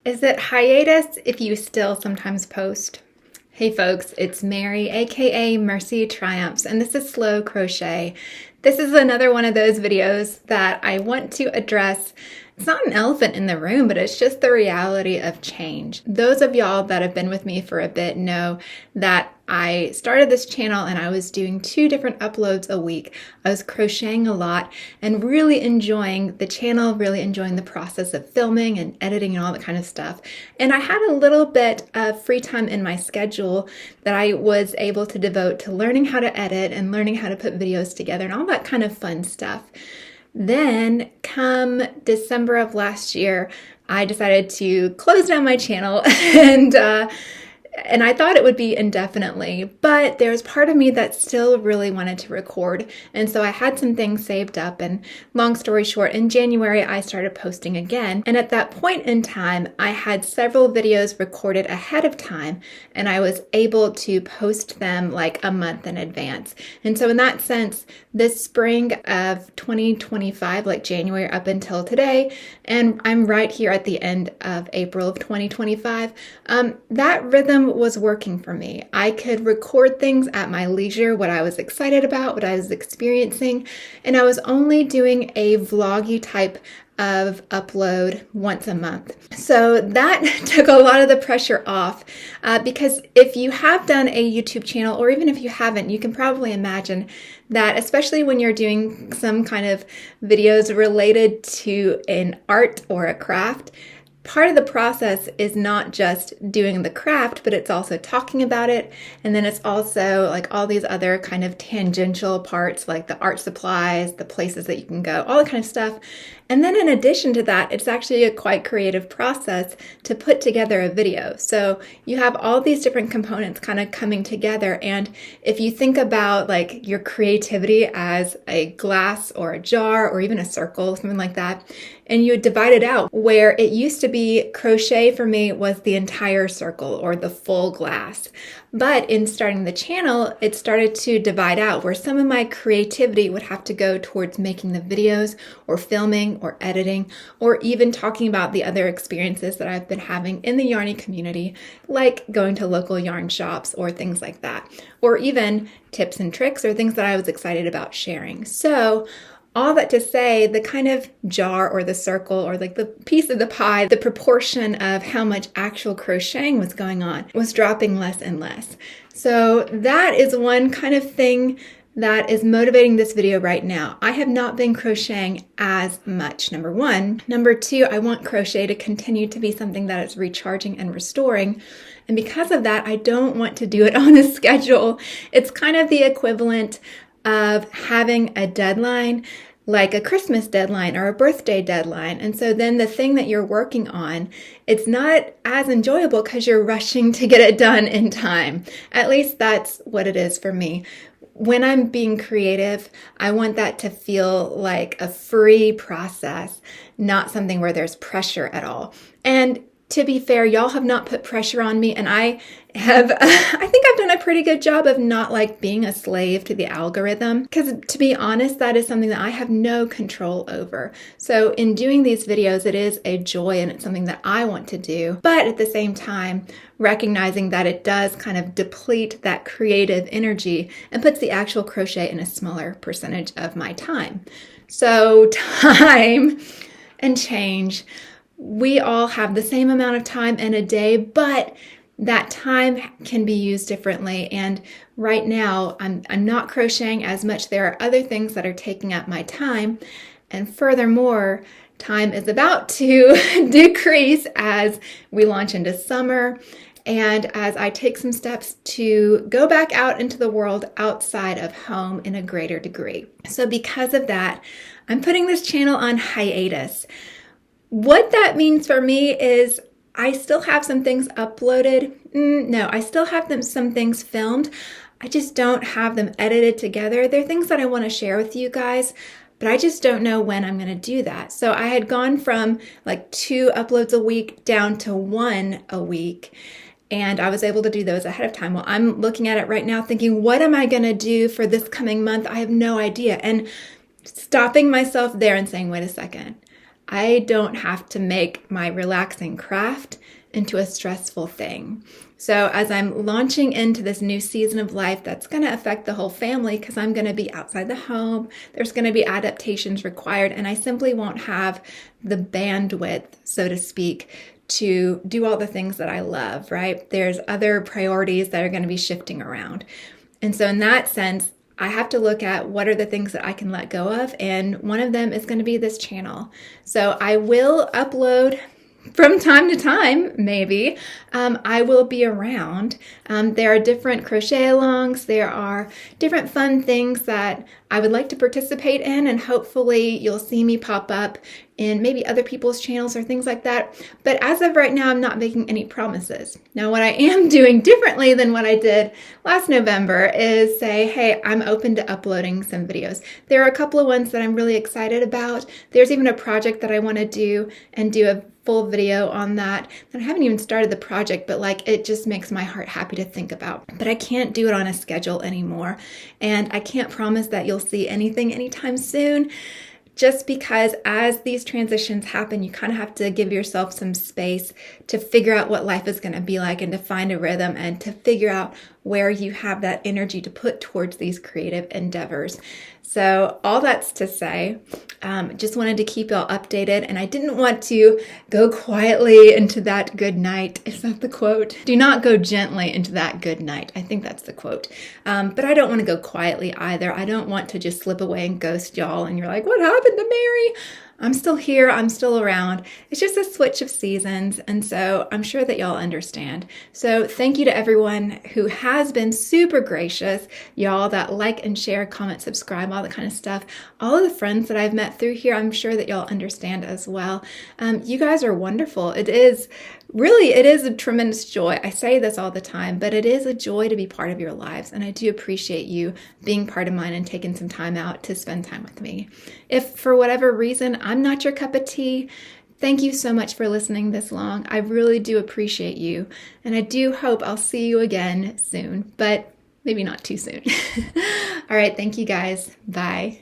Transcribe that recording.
Is it hiatus if you still sometimes post? Hey folks, it's Mary, aka MercyTriumphs, and this is Slow Crochet. This is another one of those videos that I want to address. It's not an elephant in the room, but it's just the reality of change. Those of y'all that have been with me for a bit know that I started this channel and I was doing 2 different uploads a week. I was crocheting a lot and really enjoying the channel, really enjoying the process of filming and editing and all that kind of stuff. And I had a little bit of free time in my schedule that I was able to devote to learning how to edit and learning how to put videos together and all that kind of fun stuff. Then come December of last year, I decided to close down my channel and I thought it would be indefinitely, but there was part of me that still really wanted to record. And so I had some things saved up, and long story short, in January, I started posting again. And at that point in time, I had several videos recorded ahead of time, and I was able to post them like a month in advance. And so in that sense, this spring of 2025, like January up until today, and I'm right here at the end of April of 2025, that rhythm was working for me. I could record things at my leisure, what I was excited about, what I was experiencing, and I was only doing a vloggy type of upload once a month. So that took a lot of the pressure off because if you have done a YouTube channel, or even if you haven't, you can probably imagine that, especially when you're doing some kind of videos related to an art or a craft, part of the process is not just doing the craft, but it's also talking about it. And then it's also like all these other kind of tangential parts, like the art supplies, the places that you can go, all that kind of stuff. And then in addition to that, it's actually a quite creative process to put together a video. So you have all these different components kind of coming together. And if you think about like your creativity as a glass or a jar or even a circle, something like that, and you divide it out, where it used to be crochet for me was the entire circle or the full glass. But in starting the channel, it started to divide out where some of my creativity would have to go towards making the videos or filming or editing, or even talking about the other experiences that I've been having in the yarny community, like going to local yarn shops or things like that, or even tips and tricks or things that I was excited about sharing. So all that to say, the kind of jar or the circle or like the piece of the pie, the proportion of how much actual crocheting was going on was dropping less and less. So that is one kind of thing that is motivating this video right now. I have not been crocheting as much, number one. Number two, I want crochet to continue to be something that is recharging and restoring. And because of that, I don't want to do it on a schedule. It's kind of the equivalent of having a deadline, like a Christmas deadline or a birthday deadline. And so then the thing that you're working on, it's not as enjoyable because you're rushing to get it done in time. At least that's what it is for me. When I'm being creative, I want that to feel like a free process, not something where there's pressure at all. And to be fair, y'all have not put pressure on me, and I think I've done a pretty good job of not like being a slave to the algorithm, because to be honest, that is something that I have no control over. So in doing these videos, it is a joy and it's something that I want to do, but at the same time, recognizing that it does kind of deplete that creative energy and puts the actual crochet in a smaller percentage of my time. So time and change. We all have the same amount of time in a day, but that time can be used differently. And right now, I'm not crocheting as much. There are other things that are taking up my time. And furthermore, time is about to decrease as we launch into summer and as I take some steps to go back out into the world outside of home in a greater degree. So because of that, I'm putting this channel on hiatus. What that means for me is I still have some things uploaded. No, I still have some things filmed. I just don't have them edited together. They're things that I want to share with you guys, but I just don't know when I'm going to do that. So I had gone from like 2 uploads a week down to 1 a week, and I was able to do those ahead of time. Well, I'm looking at it right now thinking, what am I going to do for this coming month? I have no idea. And stopping myself there and saying, wait a second. I don't have to make my relaxing craft into a stressful thing. So as I'm launching into this new season of life, that's going to affect the whole family because I'm going to be outside the home. There's going to be adaptations required, and I simply won't have the bandwidth, so to speak, to do all the things that I love, right? There's other priorities that are going to be shifting around. And so in that sense, I have to look at what are the things that I can let go of, and one of them is going to be this channel. So I will upload from time to time, maybe. I will be around. There are different crochet alongs. There are different fun things that I would like to participate in, and hopefully you'll see me pop up in maybe other people's channels or things like that. But as of right now, I'm not making any promises. Now, what I am doing differently than what I did last November is say, hey, I'm open to uploading some videos. There are a couple of ones that I'm really excited about. There's even a project that I want to do and do a full video on that. And I haven't even started the project, but like it just makes my heart happy to think about. But I can't do it on a schedule anymore. And I can't promise that you'll see anything anytime soon, just because as these transitions happen, you kind of have to give yourself some space to figure out what life is going to be like and to find a rhythm and to figure out where you have that energy to put towards these creative endeavors. So all that's to say, just wanted to keep y'all updated, and I didn't want to go quietly into that good night. Is that the quote? Do not go gently into that good night. I think that's the quote. But I don't want to go quietly either. I don't want to just slip away and ghost y'all and you're like, what happened to Mary? I'm still here. I'm still around. It's just a switch of seasons. And so I'm sure that y'all understand. So thank you to everyone who has been super gracious, y'all that like and share, comment, subscribe, all that kind of stuff. All of the friends that I've met through here, I'm sure that y'all understand as well. You guys are wonderful. It is a tremendous joy. I say this all the time, but it is a joy to be part of your lives. And I do appreciate you being part of mine and taking some time out to spend time with me. If for whatever reason I'm not your cup of tea, thank you so much for listening this long. I really do appreciate you. And I do hope I'll see you again soon, but maybe not too soon. All right. Thank you guys. Bye.